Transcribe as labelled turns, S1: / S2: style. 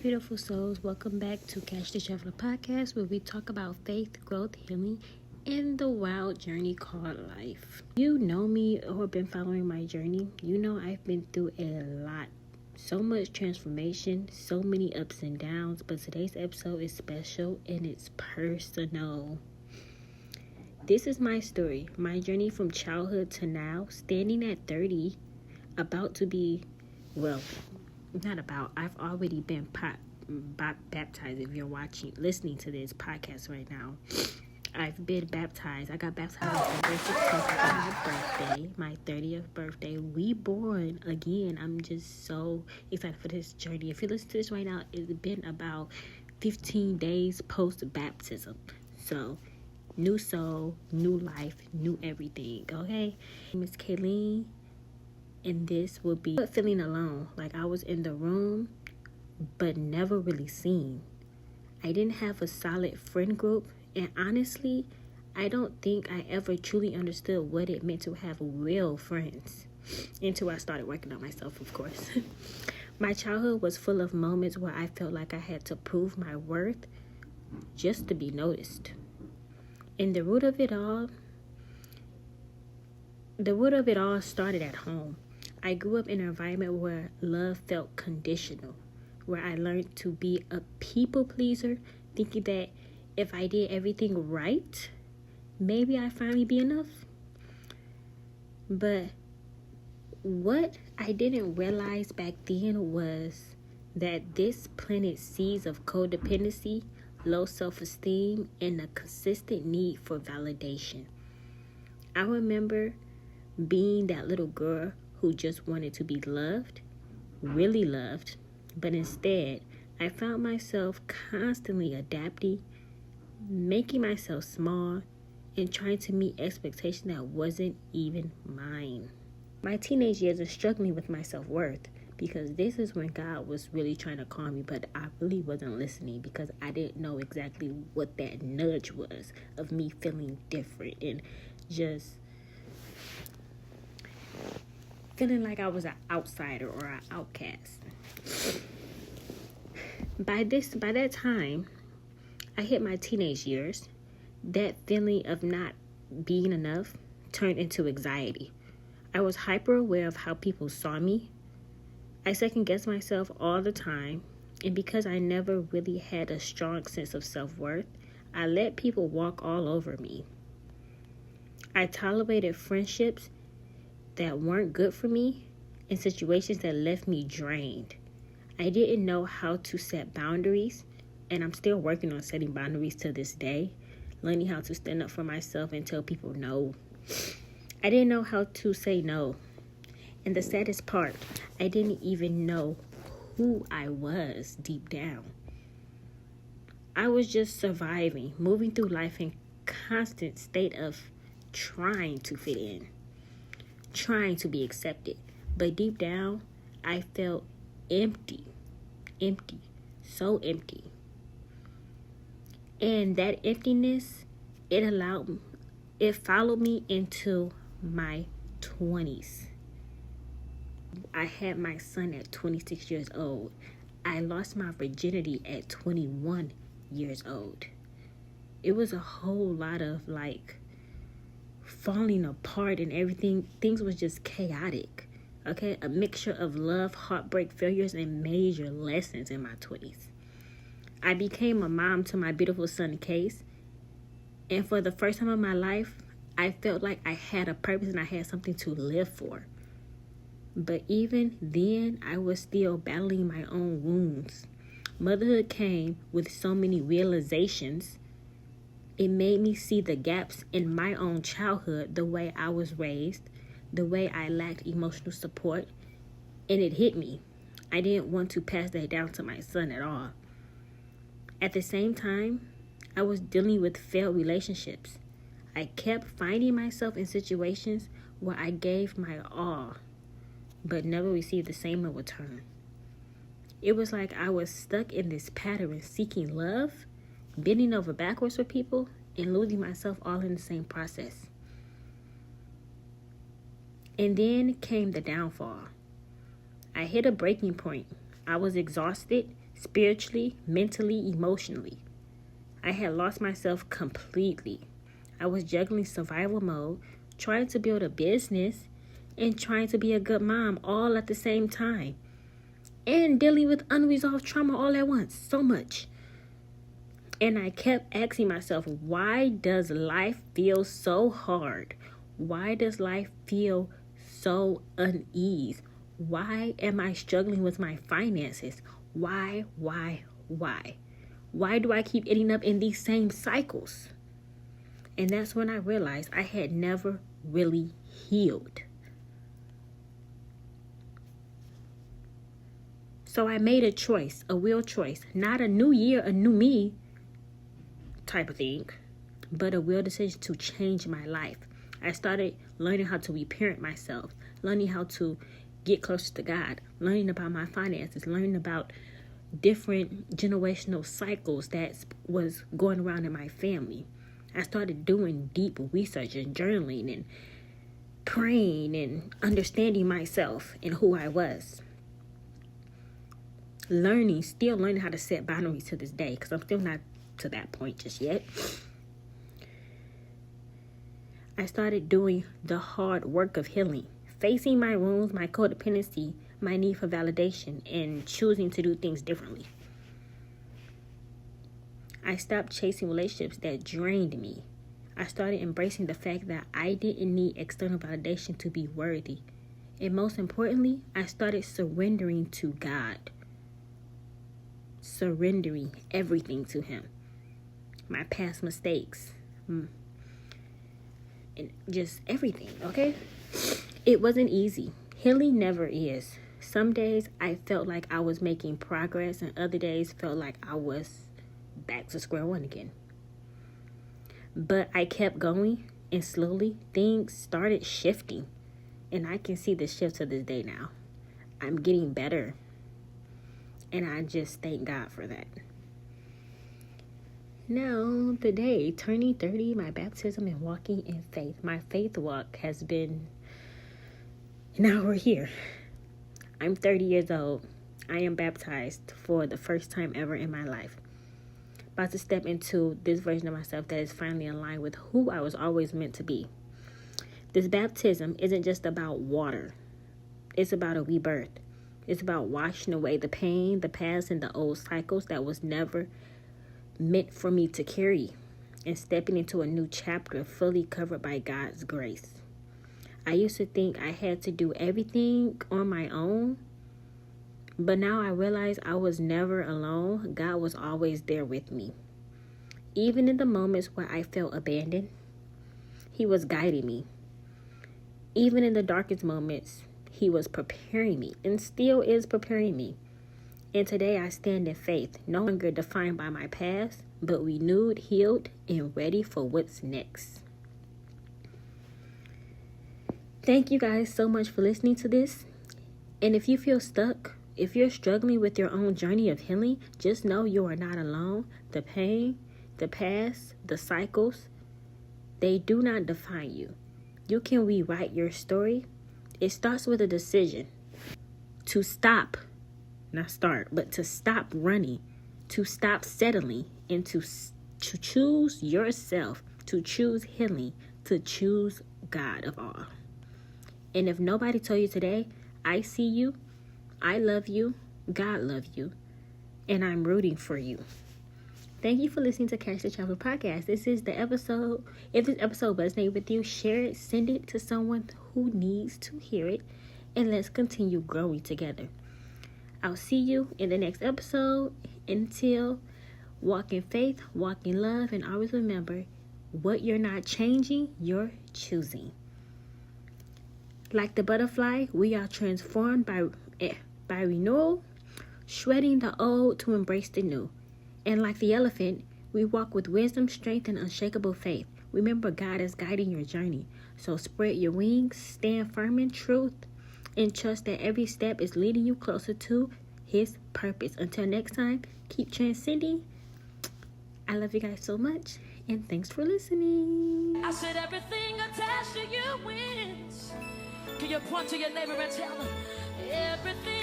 S1: beautiful souls. Welcome back to Kashy The Traveler Podcast, where we talk about faith, growth, healing, and the wild journey called life. You know me or been following my journey. You know I've been through a lot. So much transformation, so many ups and downs, but today's episode is special and it's personal. This is my story, my journey from childhood to now, standing at 30, about to be, I've already been baptized. If you're listening to this podcast right now, I've been baptized. I got baptized on February 16th, my 30th birthday. Reborn again. I'm just so excited for this journey. If you listen to this right now, it's been about 15 days post-baptism. So, new soul, new life, new everything, okay? My name is Kayleen, and this will be feeling alone. Like I was in the room, but never really seen. I didn't have a solid friend group, and honestly, I don't think I ever truly understood what it meant to have real friends until I started working on myself, of course. My childhood was full of moments where I felt like I had to prove my worth just to be noticed. And the root of it all started at home. I grew up in an environment where love felt conditional, where I learned to be a people pleaser, thinking that if I did everything right, maybe I'd finally be enough. But what I didn't realize back then was that this planted seeds of codependency, low self-esteem, and a consistent need for validation. I remember being that little girl who just wanted to be loved, really loved, but instead I found myself constantly adapting, making myself small, and trying to meet expectations that wasn't even mine. My teenage years are struggling with my self-worth, because this is when God was really trying to call me, but I really wasn't listening because I didn't know exactly what that nudge was of me feeling different and just feeling like I was an outsider or an outcast. By that time, I hit my teenage years. That feeling of not being enough turned into anxiety. I was hyper aware of how people saw me. I second-guessed myself all the time, and because I never really had a strong sense of self-worth, I let people walk all over me. I tolerated friendships that weren't good for me and situations that left me drained. I didn't know how to set boundaries, and I'm still working on setting boundaries to this day, learning how to stand up for myself and tell people no. I didn't know how to say no. And the saddest part, I didn't even know who I was deep down. I was just surviving, moving through life in constant state of trying to fit in, trying to be accepted. But deep down, I felt empty, so empty. And that emptiness, it followed me into my 20s. I had my son at 26 years old. I lost my virginity at 21 years old. It was a whole lot of falling apart and everything. Things was just chaotic. Okay, a mixture of love, heartbreak, failures, and major lessons in my 20s. I became a mom to my beautiful son, Case. And for the first time in my life, I felt like I had a purpose and I had something to live for. But even then, I was still battling my own wounds. Motherhood came with so many realizations. It made me see the gaps in my own childhood, the way I was raised, the way I lacked emotional support, and it hit me. I didn't want to pass that down to my son at all. At the same time, I was dealing with failed relationships. I kept finding myself in situations where I gave my all, but never received the same in return. It was like I was stuck in this pattern, seeking love, bending over backwards for people, and losing myself all in the same process. And then came the downfall. I hit a breaking point. I was exhausted, spiritually, mentally, emotionally. I had lost myself completely. I was juggling survival mode, trying to build a business, and trying to be a good mom all at the same time. And dealing with unresolved trauma all at once. So much. And I kept asking myself, why does life feel so hard? Why does life feel so unease? Why am I struggling with my finances? Why? Why do I keep ending up in these same cycles? And that's when I realized I had never really healed. So I made a choice, a real choice, not a new year, a new me type of thing, but a real decision to change my life. I started learning how to reparent myself, learning how to get closer to God, learning about my finances, learning about different generational cycles that was going around in my family. I started doing deep research and journaling and praying and understanding myself and who I was. Still learning how to set boundaries to this day, because I'm still not to that point just yet. I started doing the hard work of healing, facing my wounds, my codependency, my need for validation, and choosing to do things differently. I stopped chasing relationships that drained me. I started embracing the fact that I didn't need external validation to be worthy. And most importantly, I started surrendering to God. Surrendering everything to Him. My past mistakes. And just everything, okay? It wasn't easy. Healing never is. Some days I felt like I was making progress, and other days felt like I was back to square one again. But I kept going, and slowly things started shifting. And I can see the shift to this day now. I'm getting better. And I just thank God for that. Now, today, turning 30, my baptism and walking in faith. My faith walk has been, now we're here. I'm 30 years old. I am baptized for the first time ever in my life. About to step into this version of myself that is finally in line with who I was always meant to be. This baptism isn't just about water. It's about a rebirth. It's about washing away the pain, the past, and the old cycles that was never meant for me to carry, and stepping into a new chapter fully covered by God's grace. I used to think I had to do everything on my own, but now I realize I was never alone. God was always there with me. Even in the moments where I felt abandoned, He was guiding me. Even in the darkest moments, He was preparing me and still is preparing me. And today I stand in faith, no longer defined by my past, but renewed, healed, and ready for what's next. Thank you guys so much for listening to this. And if you feel stuck, if you're struggling with your own journey of healing, just know you are not alone. The pain, the past, the cycles, they do not define you. You can rewrite your story. It starts with a decision to stop. Not start, but to stop running, to stop settling, and to choose yourself, to choose healing, to choose God of all. And if nobody told you today, I see you, I love you, God loves you, and I'm rooting for you. Thank you for listening to Kashy The Traveler Podcast. This is the episode. If this episode resonated with you, share it, send it to someone who needs to hear it, and let's continue growing together. I'll see you in the next episode. Until, walk in faith, walk in love, and always remember, what you're not changing, you're choosing. Like the butterfly, we are transformed by renewal, shredding the old to embrace the new. And like the elephant, we walk with wisdom, strength, and unshakable faith. Remember, God is guiding your journey. So spread your wings, stand firm in truth, and trust that every step is leading you closer to His purpose. Until next time, keep transcending. I love you guys so much, and thanks for listening.
S2: I said everything attached to you wins. Can you point to your neighbor and tell them everything?